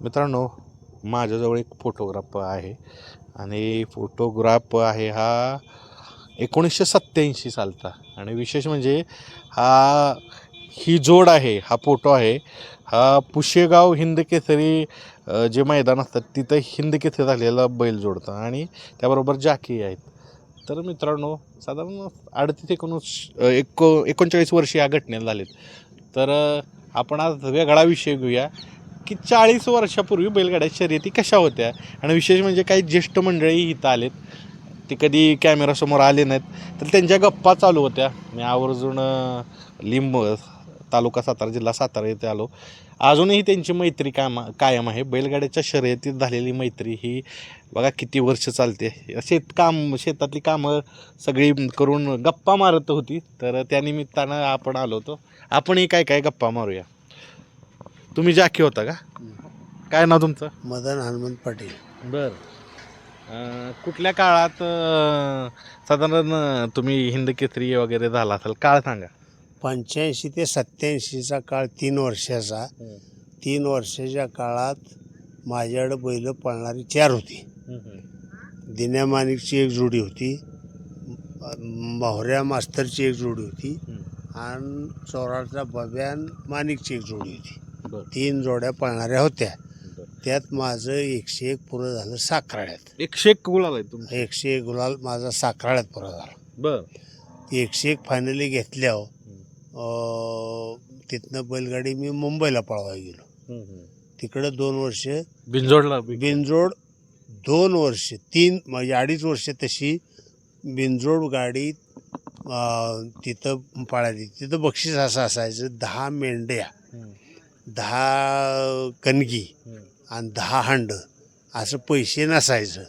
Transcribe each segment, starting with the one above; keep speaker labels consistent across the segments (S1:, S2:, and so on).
S1: मित्रांनो, माझ्याजवळ एक फोटोग्राफ आहे आणि फोटोग्राफ आहे हा 1987 सालचा. आणि विशेष म्हणजे ही जोड आहे, हा फोटो आहे, हा पुशेगाव हिंद केसरी जे मैदान असतात तिथं हिंद केसरी झालेला बैल जोडतं आणि त्याबरोबर जाकी आहेत. तर मित्रांनो, साधारण 39 वर्ष या घटनेला झालेत. तर आपण आज वेगळा विषय घेऊया की 40 वर्षापूर्वी बैलगाड्या शर्यती कशा होत्या. आणि विशेष म्हणजे काही ज्येष्ठ मंडळी इथं आलेत, ते कधी कॅमेरासमोर आले नाहीत, तर त्यांच्या गप्पा चालू होत्या. मी आवर्जून लिंब तालुका सातारा, जिल्हा सातारा येथे आलो. अजूनही त्यांची मैत्री कायम आहे. बैलगाड्याच्या शर्यतीत झालेली मैत्री ही बघा किती वर्ष चालते. शेतातली कामं सगळी करून गप्पा मारत होती. तर त्यानिमित्तानं आपण आलो होतो. आपणही काय काय गप्पा मारूया. तुम्ही जाकी होता का? काय नाव तुमचं?
S2: मदन हनुमंत पाटील.
S1: बरं. कुठल्या काळात साधारण तुम्ही हिंद केसरी वगैरे झाला असेल, काळ सांगा.
S2: 85 ते 87चा काळ 3 वर्षाचा. 3 वर्षाच्या काळात माझ्याकडे बैल पळणारी 4 होती. दिन्या माणिकची एक जोडी होती, मोहऱ्या मास्तरची एक जोडी होती आणि चोराचा बब्यान माणिकची एक जोडी होती. 3 जोड्या पळणाऱ्या होत्या. त्यात माझं 101 पुरं झालं साखराळ्यात.
S1: 101 गुलाल आहे तुमचं?
S2: 101 गुलाल माझा साखराळ्यात पुरं झाला.
S1: बर.
S2: 101 फायनली घेतल्यावर तिथनं बैलगाडी मी मुंबईला पळवायला गेलो. तिकडं 2 वर्ष
S1: बिनजोडला
S2: बिनजोड 2 वर्ष 3 म्हणजे 2.5 वर्ष तशी बिनजोड गाडी तिथं पळाली. तिथं बक्षीस असं असायचं, 10 मेंढ्या, 10 कणगी आणि 10 हांड असं पैसे नसायचं.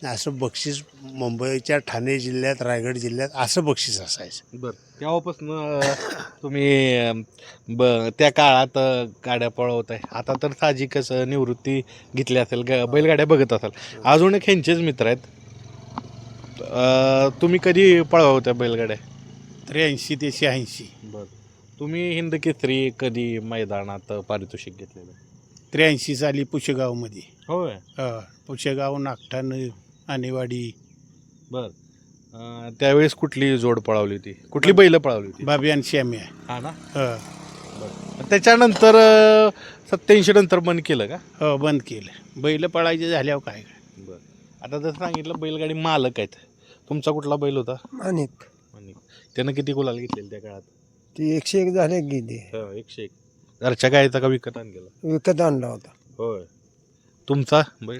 S2: असं बक्षीस मुंबईच्या ठाणे जिल्ह्यात, रायगड जिल्ह्यात असं बक्षीस असायचं.
S1: बरं. तेव्हापासून तुम्ही त्या काळात गाड्या पळवत आहे. आता तर साहजिकच निवृत्ती घेतली असेल, बैलगाड्या बघत असाल. अजून एक ह्यांचेच मित्र आहेत. तुम्ही कधी पळवत्या बैलगाड्या?
S2: 83 ते 86.
S1: बरं. तुम्ही हिंद केसरी कधी मैदानात पारितोषिक घेतलेलं?
S2: 83 साली पुशेगावमध्ये.
S1: होय.
S2: पुशेगाव, नागठाण, आणेवाडी.
S1: बरं. त्यावेळेस कुठली जोड पळवली होती, कुठली बैल पळवली होती?
S2: बाबी आणि श्याम्या.
S1: हा ना. बरं. त्याच्यानंतर 87 नंतर बंद केलं का?
S2: हो, बंद केलं. बैल पळायचे झाल्यावर काय.
S1: बरं. आता जसं सांगितलं बैलगाडी मालक आहेत. तुमचा कुठला बैल होता?
S2: अनेक
S1: त्यानं किती गुलाल घेतलेले त्या काळात?
S2: ते 101 झाले गेले.
S1: 101. घरच्या गायचा का विकत आणलेला?
S2: विकत आणला होता.
S1: होय. तुमचा बैल?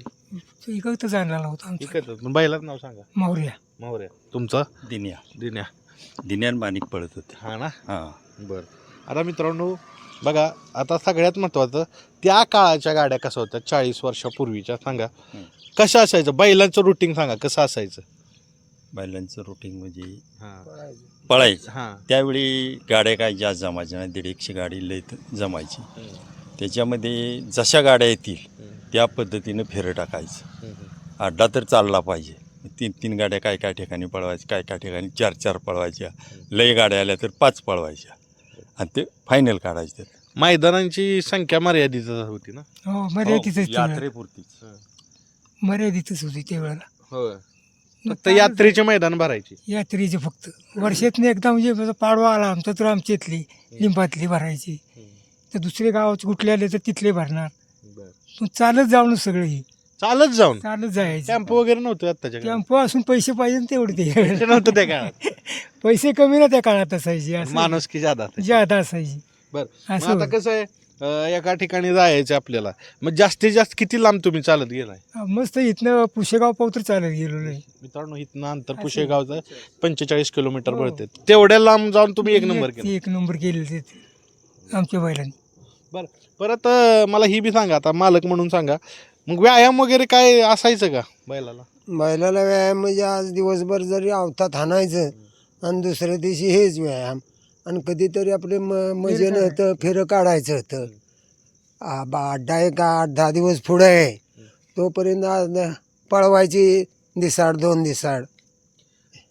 S3: विकतच आणलेला होता आमचा.
S1: विकत. बैलाचं नाव सांगा.
S3: मोहऱ्या.
S1: तुमचा?
S4: दिन्या
S1: दिन्या.
S4: माणिक पळत होते.
S1: हा ना.
S4: हां.
S1: बरं. आता मित्रांनो बघा, आता सगळ्यात महत्त्वाचं त्या काळाच्या गाड्या कशा होत्या 40 वर्षापूर्वीच्या, सांगा कशा असायचं? बैलांचं रुटीन सांगा, कसं असायचं?
S4: बैलांचं रुटीन म्हणजे
S1: हां.
S4: पळायचं.
S1: हां.
S4: त्यावेळी गाड्या काय जास्त जमायच्या नाही, 150 गाडी लय जमायची. त्याच्यामध्ये जशा गाड्या येतील त्या पद्धतीनं फेरं टाकायचं. अड्डा तर चालला पाहिजे. 3 गाड्या काय काय ठिकाणी पळवायच्या, काय ठिकाणी 4 पळवायच्या. लय गाड्या आल्या तर 5 पळवायच्या आणि ते फायनल काढायचे.
S1: मैदानांची संख्या मर्यादित होती ना?
S3: हो, मर्यादितच
S4: यात्रेपुरतीच.
S3: मर्यादितच होती त्यावेळेला.
S1: होय. फक्त यात्रेचे मैदान भरायची.
S3: यात्रेचे फक्त वर्षातून एकदा, म्हणजे पाडवा आला आमचा तर आमची इथली लिंबातली भरायची. तर दुसरे गावाचे कुठले आले तर तिथले भरणार. पण चालत जाऊन सगळे
S1: चालत
S3: जायचे.
S1: टेम्पो वगैरे नव्हतं आत्ताच्या काळात.
S3: टेम्पो असून पैसे पाहिजे ना तेवढे ते
S1: नव्हतं त्या काळात.
S3: पैसे कमी ना त्या काळात असायची.
S1: माणुसकी जादा.
S3: जादा असायची.
S1: बरं.
S3: असं
S1: आता कसं आहे, एका ठिकाणी जायचं आपल्याला, मग जास्तीत जास्त किती लांब तुम्ही चालत गेलाय?
S3: मस्त इथनं पुशेगाव पावतर चालत गेलो नाही.
S1: मित्रांनो, इथनं अंतर पुशेगावचं 45 किलोमीटर पडते. तेवढ्या लांब जाऊन तुम्ही 1 नंबर केला.
S3: 1 नंबर केले तिथे आमच्या बैलांनी.
S1: बरं. परत मला ही बी सांगा, आता मालक म्हणून सांगा, मग व्यायाम वगैरे काय असायचं का बैलाला?
S5: बैलाला व्यायाम म्हणजे आज दिवसभर जरी अवतात हाणायचं आणि दुसऱ्या दिवशी हेच व्यायाम. आणि कधीतरी आपले मजेनं होतं, फेरं काढायचं होतं. अड्डा एक 8-10 दिवस पुढे आहे तोपर्यंत पळवायची 2 दिसाड.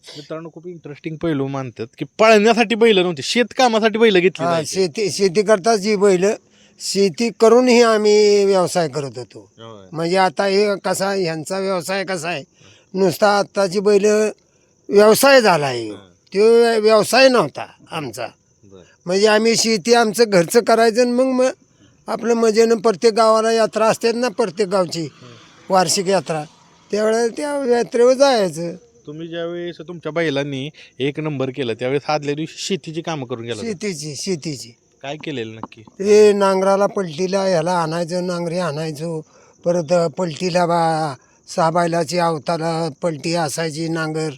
S1: मित्रांनो, खूप इंटरेस्टिंग पैलू मानतात की पळण्यासाठी बैल नव्हते, शेतकामासाठी बैल घेतली.
S5: शेती करताच जी बैल शेती करूनही आम्ही व्यवसाय करत होतो. म्हणजे आता हे कसा ह्यांचा व्यवसाय कसा आहे, नुसता आत्ताची बैल व्यवसाय झाला आहे, तो व्यवसाय नव्हता आमचा. म्हणजे आम्ही शेती आमचं घरचं करायचं आणि मग आपलं मजेनं प्रत्येक गावाला यात्रा असतात ना, प्रत्येक गावची वार्षिक यात्रा, त्यावेळेला त्या यात्रेवर जायचं.
S1: तुम्ही ज्यावेळेस तुमच्या बैलांनी एक नंबर केलं त्यावेळेस आदल्या दिवशी शेतीची कामं करून गेला होता.
S5: शेतीची
S1: काय केलेलं नक्की?
S5: ते नांगराला पलटीला ह्याला आणायचं, नांगरी आणायचो, परत पलटीला सहा बैलाची अवताला पलटी असायची, नांगर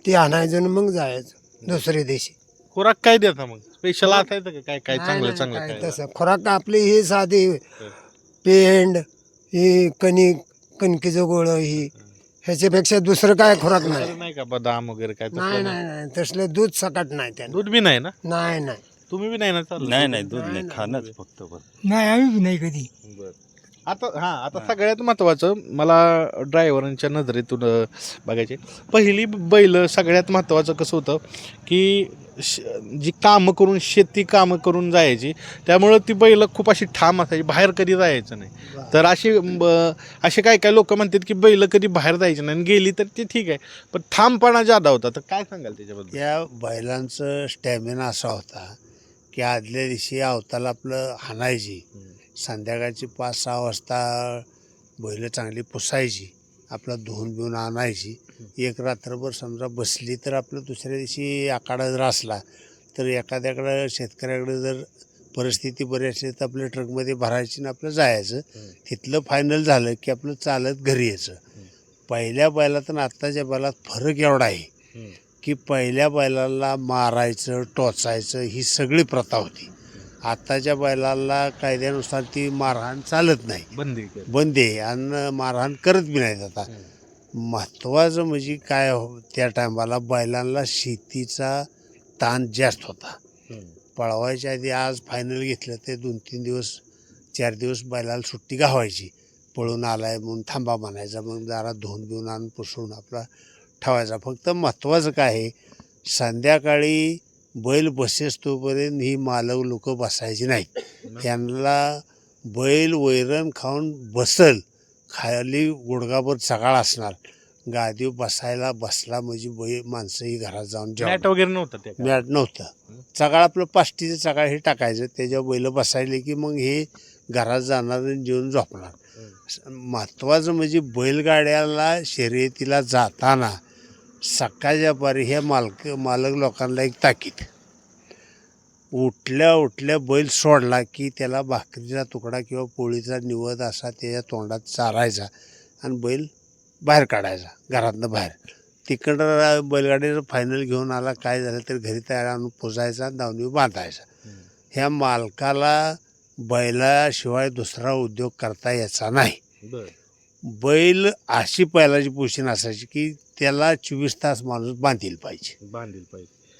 S5: ती आणायचं आणि मग जायचं दुसऱ्या दिवशी.
S1: खुराक काय देता मग? स्पेशल असायचं का काय काय चांगलं
S5: नाही,
S1: चांगलं
S5: काय
S1: काय?
S5: तसं खुराक आपली हे साधी पेंड, ही कणकीचं गोळं, ही ह्याच्यापेक्षा दुसरं काय खुराक नाही.
S1: नाही का बदाम वगैरे काय तसलं
S5: नाही नाही नाही तसलं दूध सकट नाही त्यानं.
S1: दूध बी नाही ना?
S5: नाही नाही
S1: तुम्ही बी नाही ना चाललं?
S4: नाही दूध नाही, खाणंच फक्त बस.
S3: नाही आम्ही बी नाही कधी.
S1: आता सगळ्यात महत्त्वाचं मला ड्रायव्हरांच्या नजरेतून बघायचे, पहिली बैल सगळ्यात महत्त्वाचं कसं होतं की जी कामं करून शेती कामं करून जायची, त्यामुळं ती बैल खूप अशी ठाम असायची, बाहेर कधी जायचं नाही. तर असे काय काय लोक म्हणतात की बैल कधी बाहेर जायची नाही आणि गेली तर ते ठीक आहे, पण ठामपणा जादा होता. तर काय सांगाल त्याच्याबद्दल?
S2: त्या बैलांचं स्टॅमिना असा होता की आदल्या दिवशी अवताला आपलं हाणायची, संध्याकाळची 5-6 वाजता बैल चांगली पुसायची, आपला धुवून बिवून आणायची. एक रात्रभर समजा बसली तर आपलं दुसऱ्या दिवशी आखाडा जर असला तर एखाद्याकडं शेतकऱ्याकडे जर परिस्थिती बरी असली तर आपल्या ट्रकमध्ये भरायची आणि आपलं जायचं. तिथलं फायनल झालं की आपलं चालत घरी यायचं. पहिल्या बैलात आणि आत्ताच्या बैलात फरक एवढा आहे की पहिल्या बैलाला मारायचं, टोचायचं ही सगळी प्रथा होती. आत्ताच्या बैलाला कायद्यानुसार ती मारहाण चालत नाही, बंदी आहे आणि मारहाण करत बी नाहीत. आता महत्त्वाचं म्हणजे काय त्या टायमाला बैलांना शेतीचा ताण जास्त होता. पळवायच्या आधी आज फायनल घेतलं ते 2-3 दिवस 4 दिवस बैलाला सुट्टी घावायची, पळून आलाय म्हणून थांबा म्हणायचा, मग जरा धुवून बिवून आणून पुसून आपला ठेवायचा. फक्त महत्त्वाचं काय आहे, संध्याकाळी बैल बसेस तोपर्यंत ही मालक लोक बसायची नाहीत. त्यांना बैल वैरण खाऊन बसल, खाली गुडघाभर सकाळ असणार, गादीवर बसायला बसला म्हणजे माणसंही घरात जाऊन
S1: मॅट वगैरे नव्हतं ते?
S2: मॅट नव्हतं. सकाळ आपलं पाष्टीचं सकाळ हे टाकायचं, त्याच्यावर बैल बसायले की मग हे घरात जाणार आणि जेवून झोपणार. महत्त्वाचं म्हणजे बैलगाड्याला शर्यतीला जाताना सकाळच्या पारी हे मालक लोकांना एक ताकीद, उठल्या बैल सोडला की त्याला भाकरीचा तुकडा किंवा पोळीचा निवद असा त्याच्या तोंडात चारायचा आणि बैल बाहेर काढायचा घरातनं बाहेर. तिकडं बैलगाडीचं फायनल घेऊन आला, काय झालं तर घरी तयार आणून पोजायचा, दावणीवर बांधायचा. ह्या मालकाला बैलाशिवाय दुसरा उद्योग करता यायचा नाही. बैल अशी पहिल्याची पोषण असायची की त्याला 24 तास माणूस बांधील पाहिजे.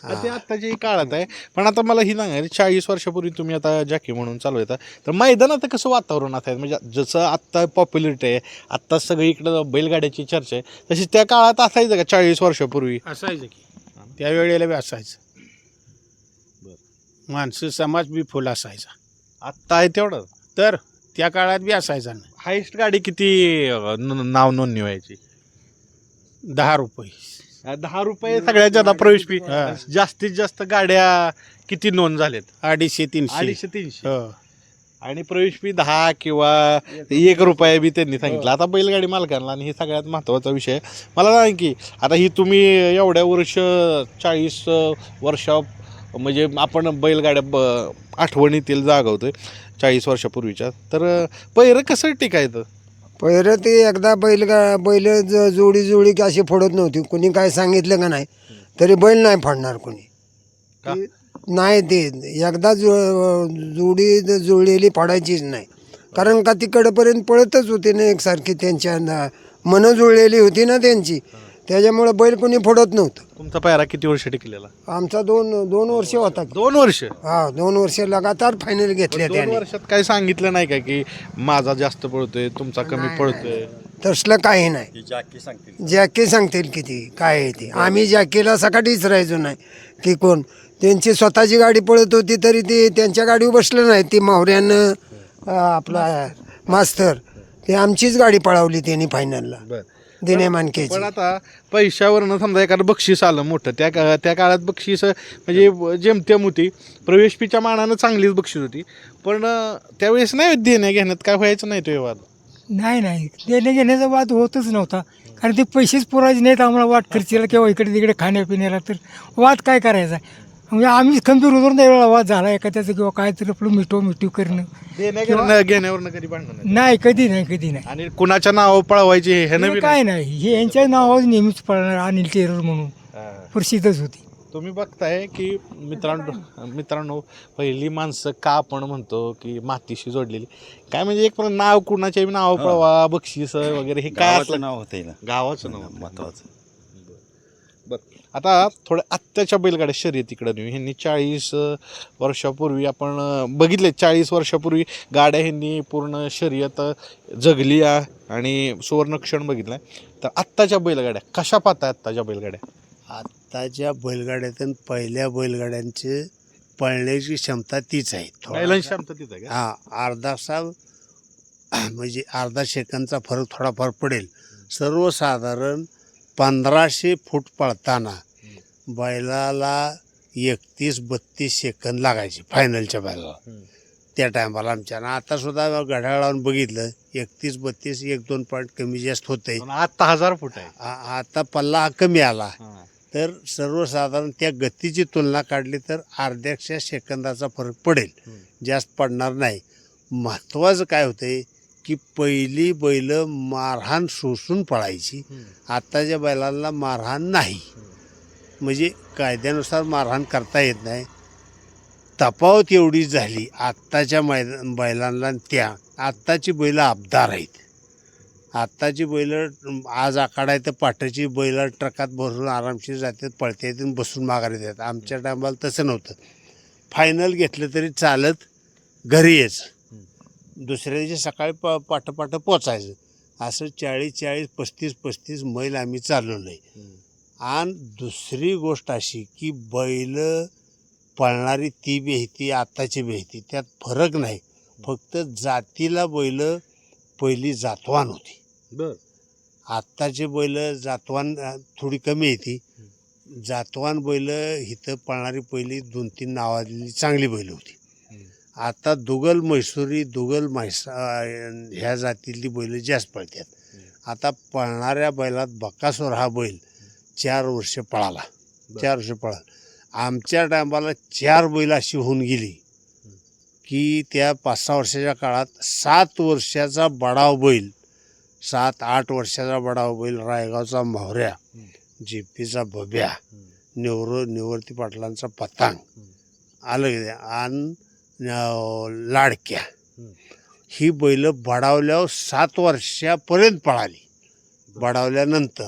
S1: ते आत्ताच्या काळात आहे. पण आता मला ही सांगायचं, 40 वर्षापूर्वी तुम्ही आता जॅकी म्हणून चालू येता, तर मैदानात कसं वातावरण असायचं? म्हणजे जसं आत्ता पॉप्युलरिटी आहे, आत्ता सगळीकडं बैलगाड्याची चर्चा आहे, तशी त्या काळात असायचं का 40 वर्षापूर्वी?
S6: असायचं की त्यावेळेला बी असायचं. माणसं समाज बी फुल असायचा.
S1: आत्ता आहे तेवढं?
S6: तर त्या काळात बी असायचा ना.
S1: हायेस्ट गाडी किती नाव नोंदणी व्हायची?
S6: 10 रुपये.
S1: 10 रुपये सगळ्यात जादा प्रवेश फी.
S6: हा.
S1: जास्तीत जास्त गाड्या किती नोंद झाल्यात?
S6: 250-300.
S1: 250-300.
S6: हो.
S1: आणि प्रवेश फी 10 किंवा 1 रुपया बी त्यांनी सांगितलं. आता बैलगाडी मालकांना, आणि हे सगळ्यात महत्त्वाचा विषय मला सांग की आता ही तुम्ही एवढ्या वर्ष 40 वर्षा म्हणजे आपण बैलगाड्या आठवणीतील जागवतोय 40 वर्षापूर्वीच्या, तर पहिरं कसं टिकायचं?
S5: पहिलं ते एकदा बैल जोडी की अशी फोडत नव्हती. कुणी काय सांगितलं का नाही तरी बैल नाही फोडणार कुणी.
S1: का?
S5: नाही, ते एकदा जोडी जुळलेली फोडायचीच नाही. कारण का तिकडपर्यंत पळतच होती ना एकसारखी, त्यांच्या मनं जुळलेली होती ना त्यांची, त्याच्यामुळे बैल कोणी फोडत नव्हतं.
S1: तुमचा पायरा किती वर्ष टिकलेला?
S5: आमचा दोन वर्ष होता.
S1: 2 वर्ष?
S5: हा, 2 वर्ष लगातार फायनल घेतले
S1: 2
S5: त्याने.
S1: वर्षात काही सांगितलं नाही का की माझा जास्त पळतोय, तुमचा कमी पळतोय?
S5: तसलं काही नाही.
S4: ती जॅकी सांगतील.
S5: जॅकी सांगतील किती काय आहे ते. आम्ही जॅकीला सकाळीच राहायचो नाही की कोण त्यांची स्वतःची गाडी पळत होती तरी ते त्यांच्या गाडीवर बसलं नाही. ती मावऱ्यानं आपला मास्तर ते आमचीच गाडी पळवली त्यांनी फायनलला
S1: बर
S5: दिने
S1: पण
S5: मानकेची.
S1: आता पैशावरनं समजा एखादं बक्षीस आलं मोठं, त्या काळात बक्षीस म्हणजे जेमतेम होती, प्रवेश फीच्या मानानं चांगलीच बक्षीस होती, पण त्यावेळेस नाही देण्या घेण्यात काय व्हायचं नाही तो हे वाद.
S3: नाही देणे घेण्याचा वाद होतच नव्हता, कारण ते पैसेच पुरायचे नाहीत आम्हाला वाट खर्चीला किंवा इकडे तिकडे खाण्यापिण्याला, तर वाद काय करायचा. म्हणजे आम्हीच खंबीर उतरून त्यावेळेला वाद झाला एखाद्याचं किंवा काय तर आपलं मिठू करणं.
S1: घेण्यावरनं कधी भांडण नाही.
S3: नाही, कधी नाही.
S1: आणि कुणाच्या नावावर पळवायचे हे
S3: हे
S1: नवीन
S3: काय नाही, हे यांच्या नावावर नेहमीच पळणार अनिल टेरर म्हणून
S1: आहे.
S3: प्रसिद्धच होती.
S1: तुम्ही बघताय की मित्रांनो पहिली माणसं का आपण म्हणतो की मातीशी जोडलेली, काय म्हणजे एक नाव कुणाच्या नाव पळवा बक्षीस वगैरे हे काय
S4: गावाचं
S1: असलं
S4: नाव होतंय ना
S1: गावाचं नाव
S4: महत्वाचं.
S1: बरं आता थोड्या आत्ताच्या बैलगाड्या शर्यतीकडे नेऊ. ह्यांनी 40 वर्षापूर्वी आपण बघितले, 40 वर्षापूर्वी गाड्या ह्यांनी पूर्ण शर्यत जगली आणि सुवर्णक्षण बघितलाय. तर आत्ताच्या बैलगाड्या कशा पाहताय? आत्ताच्या बैलगाड्या
S2: आत्ताच्या बैलगाड्यातून पहिल्या बैलगाड्यांची पळण्याची क्षमता तीच आहे.
S1: बैलांची क्षमता तिथं आहे का?
S2: हा अर्धासा म्हणजे अर्धा सेकंदचा थोडाफार पडेल. सर्वसाधारण 1500 फूट पळताना बैलाला 31-32 सेकंद लागायचे फायनलच्या बैलाला त्या टायमाला आमच्या. आणि आतासुद्धा घड्याळ लावून बघितलं 31-32 1-2 पॉईंट कमी जास्त होतंय.
S1: पण आता 1000 फूट आहे.
S2: आता पल्ला हा कमी आला.
S1: हां.
S2: तर सर्वसाधारण त्या गतीची तुलना काढली तर अर्ध्याच्या सेकंदाचा फरक पडेल, जास्त पडणार नाही. महत्त्वाचं काय होतंय की पहिली बैल मारहाण सोसून पळायची, आत्ताच्या बैलांना मारहाण नाही. म्हणजे कायद्यानुसार मारहाण करता येत नाही. तफावत एवढीच झाली आत्ताच्या बैलांना त्या. आत्ताची बैलं अबदार आहेत. आत्ताची बैल आज आखाडा आहे तर पाटाची बैल ट्रकात भरून आरामशीर जातात, पळतात आणि बसून माघारी देतात. आमच्या टायमाला तसं नव्हतं. फायनल घेतलं तरी चालत घरी यायचं, दुसऱ्या दिवशी सकाळी पाठ पोचायचं. असं 40-40, 35-35 मैल आम्ही चालवलं आहे. आणि दुसरी गोष्ट अशी की बैल पळणारी ती बेहती आत्ताची बेहती त्यात फरक नाही. फक्त जातीला बैल पहिली जातवान होती.
S1: बर
S2: आत्ताचे बैल जातवान थोडी कमी येते. जातवान बैल इथं पळणारी पहिली 2-3 नावाजलेली चांगली बैल होती. आता दुगल मैसुरी ह्या जातीतली बैल जास्त पळतात. आता पळणाऱ्या बैलात बकासूर हा बैल 4 वर्ष पळाला. 4 वर्ष पळाला. आमच्या टायमाला 4 बैल अशी होऊन गेली की त्या 5-6 वर्षाच्या काळात 7 वर्षाचा बडाव बैल, 7-8 वर्षाचा बडाव बैल, रायगावचा मोहऱ्या, जेपीचा बब्या, निवृत्ती पाटलांचा पतांग आलं आणि लाडक्या, ही बैल बडावल्यावर 7 वर्षापर्यंत पळाली. बडावल्यानंतर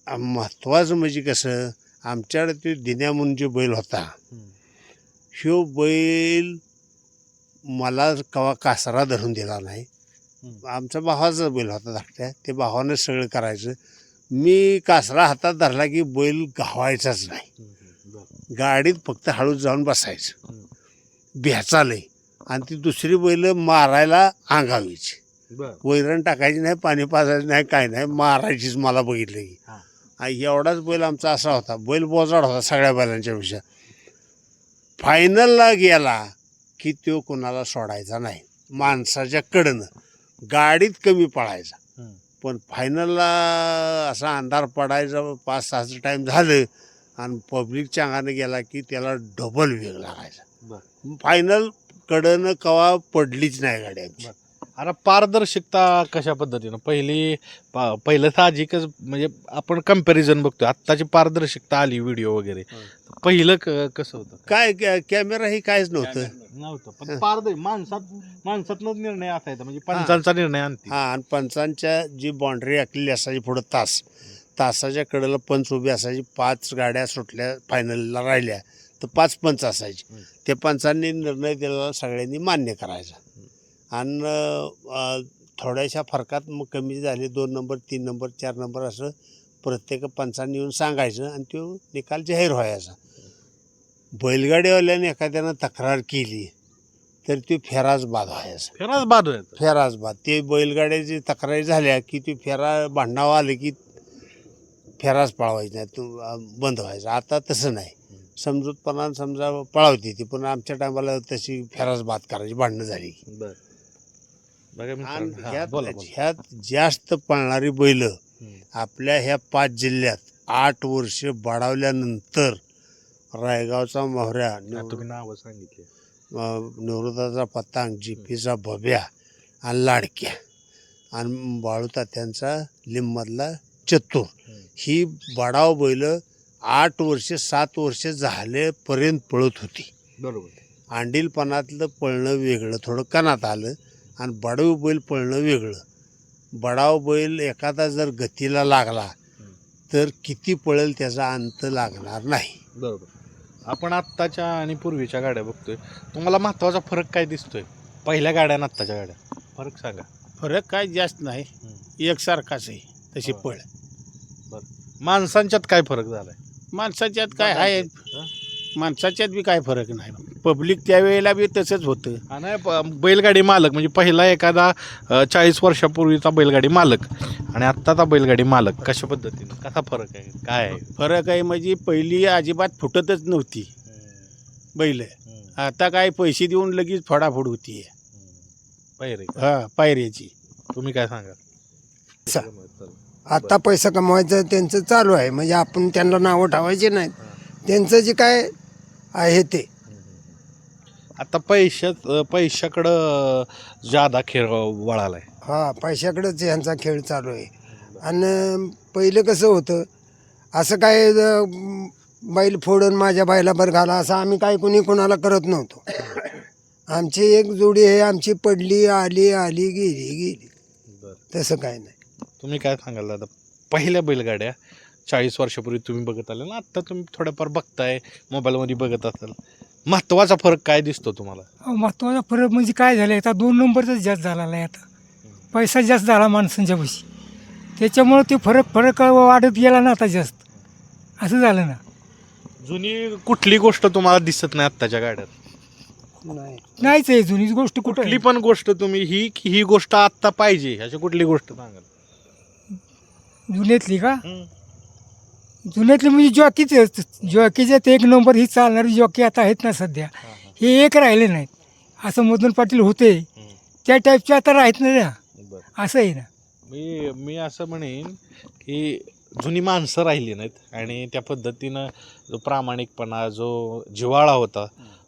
S2: महत्त्वाचं म्हणजे कसं, आमच्याकडे ते दिन्या म्हणून जो बैल होता, ह्यो बैल मला कवा कासरा धरून दिला नाही. आमचा भावाचा बैल होता धाकट्या, ते भावानं सगळं करायचं. मी कासरा हातात धरला की बैल गावायचाच नाही. गाडीत फक्त हळूच जाऊन बसायचं, भ्याचालय. आणि ती दुसरी बैल मारायला अंगावीची, वैरण टाकायची नाही, पाणी पाजायचं नाही, काय नाही, मारायचीच. मला बघितलं की एवढाच बैल आमचा असा होता. बैल बोजाड होता सगळ्या बैलांच्या पेक्षा. फायनलला गेला की तो कोणाला सोडायचा नाही. माणसाच्या कडनं गाडीत कमी पळायचा, पण फायनलला असा अंधार पडायचा, 5-6चं टाईम झालं आणि पब्लिकच्या अंगाने गेला की त्याला डबल वेग लागायचा. फायनल कडनं कवा पडलीच नाही गाडी आमची.
S1: आता पारदर्शकता कशा पद्धतीनं पहिलं साहजिकच, म्हणजे आपण कंपॅरिझन बघतोय, आत्ताची पारदर्शकता आली व्हिडिओ वगैरे. पहिलं कसं होतं?
S2: काय कॅमेरा ही कायच नव्हतं.
S1: पण माणसातनच निर्णय असायचा, म्हणजे पंचांचा निर्णय आणते.
S2: हां, आणि पंचांच्या जी बाउंड्री आखलेली असायची पुढं तासाच्या कडेला पंच उभी असायची. 5 गाड्या सुटल्या फायनलला राहिल्या तर 5 पंच असायचे. त्या पंचांनी निर्णय दिलेला सगळ्यांनी मान्य करायचा. आणि थोड्याशा फरकात मग कमी झाले, 2 नंबर 3 नंबर 4 नंबर असं प्रत्येक पंचांनी येऊन सांगायचं आणि तो निकाल जाहीर व्हायचा. बैलगाडीवाल्याने एखाद्यानं तक्रार केली तर ते फेराच बाद व्हायचा.
S1: फेराच बाद व्हायचं.
S2: फेराच बाद ते बैलगाड्याची तक्रारी झाल्या की ते फेरा भांडणावं आलं की फेराच पळवायचं नाही, तू बंद व्हायचा. आता तसं नाही, समजूतपणानं समजा पळावती ती, पण आमच्या टायमाला तशी फेराच बाद करायची भांडणं झाली.
S1: बर बघा
S2: आणि
S1: मित्रांनो, हा,
S2: ह्यात
S1: बोला बोला.
S2: ह्यात जास्त पळणारी बैल
S1: हम्म.
S2: आपल्या ह्या 5 जिल्ह्यात 8 वर्ष बडावल्यानंतर रायगावचा मोहऱ्या,
S1: हा, तुम्ही नावं सांगितले.
S2: निवृत्ताचा पतांग, जीपीचा भब्या आणि लाडक्या आणि बाळू तात्यांचा लिंबमधला चतुर, ही बडाव बैल 8 वर्ष 7 वर्ष झालेपर्यंत पळत होती.
S1: बरोबर.
S2: अंडीलपणातलं पळणं वेगळं, थोडं कणात आलं, आणि बडाव बैल पळणं वेगळं. बडाव बैल एखादा जर गतीला लागला तर किती पळेल त्याचा अंत लागणार नाही.
S1: बरोबर. आपण आत्ताच्या आणि पूर्वीच्या गाड्या बघतोय, तुम्हाला महत्त्वाचा फरक काय दिसतोय पहिल्या गाड्या आणि आत्ताच्या गाड्या? फरक सांगा.
S6: फरक काय जास्त नाही, एकसारखाच आहे तशी
S1: हो.
S6: पळ.
S1: माणसांच्यात काय फरक झालाय?
S6: माणसाच्यात काय आहे,
S1: हं?
S6: माणसाच्यात बी काय फरक नाही. पब्लिक त्यावेळेला बी तसंच होतं.
S1: हा, नाही बैलगाडी मालक म्हणजे पहिला एखादा 40 वर्षापूर्वीचा बैलगाडी मालक आणि आत्ताचा बैलगाडी मालक कशा पद्धतीने, कसा फरक आहे, काय आहे?
S6: फरक आहे म्हणजे पहिली अजिबात फुटतच नव्हती बैल. आता काय पैसे देऊन लगेच फोडाफोड होती
S1: पहिरे.
S6: पायऱ्याची.
S1: तुम्ही काय सांगा?
S5: आता पैसा कमवायचं त्यांचं चालू आहे, म्हणजे आपण त्यांना नावं ठेवायची नाहीत. त्यांचं जे काय आहे ते
S1: आता पैशाकडं जादा खेळ वळालाय.
S5: पैशाकडेच यांचा खेळ चालू आहे. आणि पहिलं कसं होतं, असं काय बैल फोडून माझ्या बैलाभर घाला असं आम्ही काय कुणी कोणाला करत नव्हतो. आमची एक जोडी आहे, आमची पडली आली आली गेली गेली, तसं काय नाही.
S1: तुम्ही काय सांगाल दादा? पहिल्या बैलगाड्या 40 वर्षापूर्वी तुम्ही बघत आले ना, आत्ता तुम्ही थोड्याफार बघताय, मोबाईलमध्ये बघत असाल, महत्त्वाचा फरक काय दिसतो तुम्हाला?
S3: महत्त्वाचा फरक म्हणजे काय झालं, आता 2 नंबरचाच जास्त झालेला आहे. आता पैसा जास्त झाला माणसांच्या पैशी, त्याच्यामुळं ते फरक वाढत गेला ना आता जास्त, असं झालं ना.
S1: जुनी कुठली गोष्ट तुम्हाला दिसत नाही आत्ताच्या गाड्यात?
S3: नाहीच आहे जुनीच गोष्ट कुठं
S1: कुठली पण गोष्ट तुम्ही ही गोष्ट आत्ता पाहिजे अशी कुठली गोष्ट सांगाल?
S3: जुन्यातली का? जुन्यातली म्हणजे जॉकीच्यात 1 नंबर ही चालणारी जॉकी आता आहेत ना सध्या, हे एक राहिले नाहीत. असं मदन पाटील होते त्या टाईपचे आता राहत नाही ना, असं आहे ना.
S1: मी असं म्हणेन की जुनी माणसं राहिली नाहीत आणि त्या पद्धतीनं जो प्रामाणिकपणा, जो जिव्हाळा होता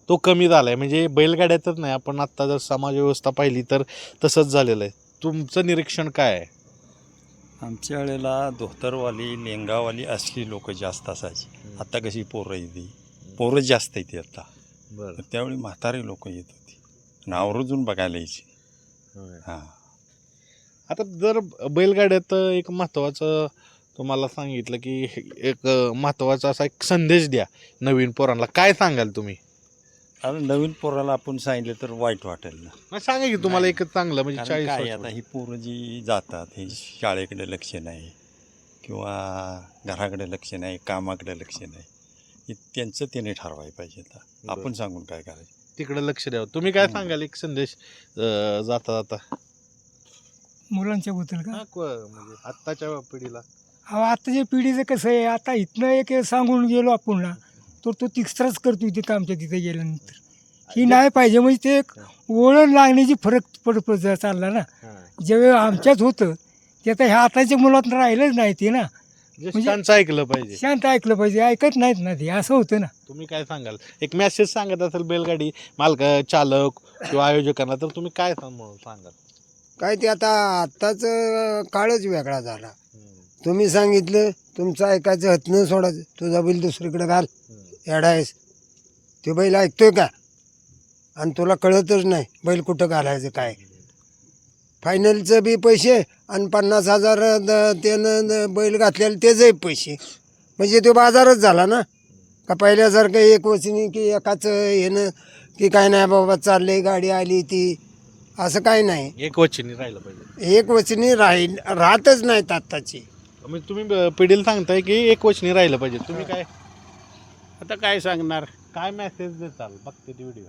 S1: तो कमी झाला आहे. म्हणजे बैलगाड्यातच नाही, आपण आत्ता जर समाज व्यवस्था पाहिली तर तसंच झालेलं आहे. तुमचं निरीक्षण काय आहे?
S4: आमच्या वेळेला धोतरवाली लेंगावाली असली लोक जास्त असायची. आता कशी पोरं येते, पोरं जास्त येते आता.
S1: बरं.
S4: त्यावेळी म्हातारी लोक येत होती आणि आवर्जून बघायला यायची. हां.
S1: आता जर बैलगाड्यात एक महत्त्वाचं तुम्हाला सांगितलं की एक महत्त्वाचा असा एक संदेश द्या नवीन पोरांना, काय सांगाल तुम्ही?
S4: आता नवीन पोराला आपण सांगितलं तर वाईट वाटेल ना.
S1: नाही, सांगा की तुम्हाला एक चांगलं म्हणजे
S4: कारण
S1: 40
S4: काय
S1: वर्ष.
S4: आता ही पोरं जी जातात हे शाळेकडे लक्ष नाही किंवा घराकडे लक्ष नाही, कामाकडे लक्ष नाही, हे त्यांचं त्याने ठरवायला पाहिजे. आता आपण सांगून काय करायचं?
S1: तिकडे लक्ष द्यावं. तुम्ही काय सांगाल एक संदेश जाता जाता
S3: मुलांच्या बद्दल का?
S1: म्हणजे आत्ताच्या पिढीला?
S3: अहो आताच्या पिढीचं कसं आहे, आता इथनं एक सांगून गेलो आपण ना, तर तो तिसराच करतो तिथं आमच्या तिथे गेल्यानंतर. ही नाही पाहिजे, म्हणजे ते एक वळण लागण्याची फरक पडत चालला ना. ज्यावेळी आमच्यात होतं ते आता ह्या आताच्या मुलात राहिलंच नाही ते ना.
S1: म्हणजे त्यांचं ऐकलं पाहिजे,
S3: शांत ऐकलं पाहिजे, ऐकत नाहीत ना ते, असं होतं ना.
S1: तुम्ही काय सांगाल? एक मेसेज सांगत असेल बैलगाडी मालक, चालक किंवा आयोजकांना, तर तुम्ही काय सांगाल?
S5: काय ते आता आत्ताच काळच वेगळा झाला. तुम्ही सांगितलं तुमचं ऐकायचं हतनं सोडायचं, तुझा बैल दुसरीकडे घाल, येडा आहेस. ते बैल ऐकतोय का? आणि तुला कळतच नाही बैल कुठं घालायचं काय. फायनलचं बी पैसे आणि 50,000 त्यानं बैल घातलेलं त्याचंही पैसे, म्हणजे तो बाजारच झाला ना. का पहिल्यासारखं एक वचनी की एकाच येणं की काय नाही बाबा चाललंय गाडी आली ती, असं काही नाही.
S1: एक वचनी राहिलं पाहिजे.
S5: एक वचनी राहतच नाहीत आत्ताची.
S1: म्हणजे तुम्ही पिढीला सांगताय की एक वचनी राहिलं पाहिजे. तुम्ही काय
S6: आता काय सांगणार?
S1: काय मेसेज देताल? बघते ती व्हिडिओ.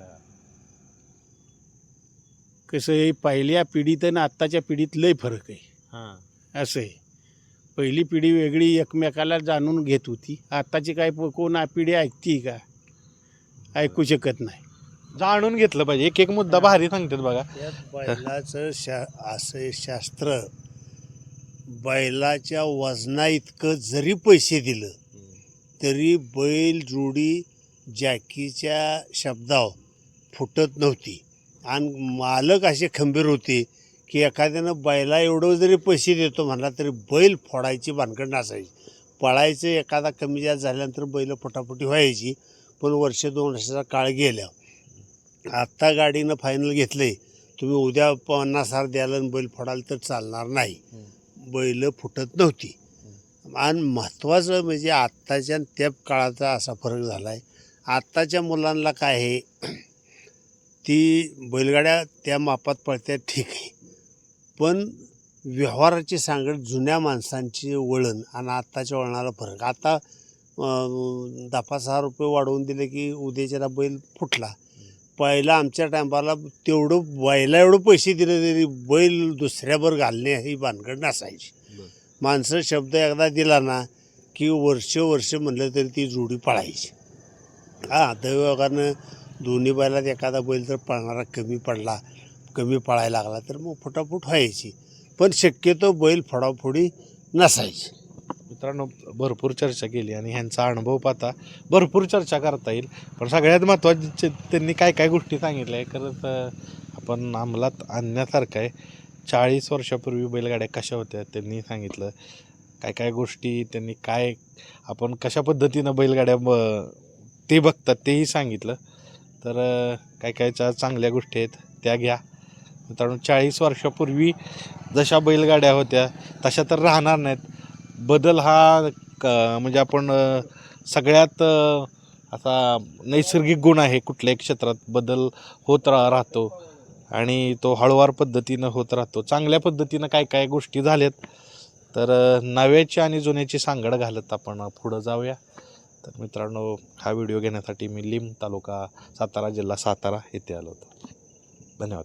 S6: कसं आहे पहिल्या पिढीत आणि आत्ताच्या पिढीत लय फरक आहे
S1: हां
S6: असं आहे. पहिली पिढी वेगळी एकमेकाला जाणून घेत होती. आत्ताची काय कोण पिढी ऐकती का? ऐकू शकत नाही.
S1: जाणून घेतलं पाहिजे. एक एक मुद्दा भारी सांगतात बघा.
S2: त्यात बैलाचं असं शास्त्र, बैलाच्या वजना इतकं जरी पैसे दिलं तरी बैल जोडी जॅकीच्या शब्दावर फुटत नव्हती. आणि मालक असे खंबीर होते की एखाद्यानं बैला एवढं जरी पैसे देतो म्हणला तरी बैल फोडायची भानगड नसायची. पळायचं एखादा कमी जास्त झाल्यानंतर बैल फटाफटी व्हायची. पण 1-2 वर्षाचा काळ गेल्या. आत्ता गाडीनं फायनल घेतलं आहे, तुम्ही उद्या 50,000 द्याल आणि बैल फोडाल तर चालणार नाही. बैल फुटत नव्हती. आणि महत्त्वाचं म्हणजे आत्ताच्या आणि त्या काळाचा असा फरक झाला आहे. आत्ताच्या मुलांना काय आहे, ती बैलगाड्या त्या मापात पळतात ठीक आहे, पण व्यवहाराची सांगड जुन्या माणसांची वळण आणि आत्ताच्या वळणाला फरक. आता 10-6 रुपये वाढवून दिले की उद्याच्याला बैल फुटला. पहिला आमच्या टायमाला तेवढं बैला एवढं पैसे दिले तरी बैल दुसऱ्यावर घालणे ही भानगड नसायची. माणसं शब्द एकदा दिला ना की वर्ष म्हणलं तरी ती जोडी पळायची. हां, दैवयोगानं दोन्ही बैलात एखादा बैल जर पळणारा कमी पळायला लागला तर मग फटाफट व्हायची. पण शक्यतो बैल फोडाफोडी नसायची.
S1: मित्रांनो, भरपूर चर्चा केली आणि ह्यांचा अनुभव पाहता भरपूर चर्चा करता येईल. पण सगळ्यात महत्त्वाचे त्यांनी काय काय गोष्टी सांगितल्या आहे खरंच आपण अंमलात आणण्यासारखं आहे. 40 वर्षापूर्वी बैलगाड्या कशा होत्या त्यांनी सांगितलं. काय काय गोष्टी त्यांनी आपण कशा पद्धतीनं बैलगाड्या ते बघतात तेही सांगितलं. तर काय काय चांगल्या गोष्टी आहेत त्या घ्या. मित्रांनो, 40 वर्षापूर्वी जशा बैलगाड्या होत्या तशा तर राहणार नाहीत. बदल हा म्हणजे आपण सगळ्यात असा नैसर्गिक गुण आहे. कुठल्याही क्षेत्रात बदल होत राहतो आणि तो हळूवार पद्धतीनं होत राहतो. चांगल्या पद्धतीनं काय काय गोष्टी झाल्यात. तर नव्याची आणि जुन्याची सांगड घालत आपण पुढं जाऊया. तर मित्रांनो, हा व्हिडिओ घेण्यासाठी मी लिंब तालुका, सातारा जिल्हा सातारा येथे आलो होतो. धन्यवाद.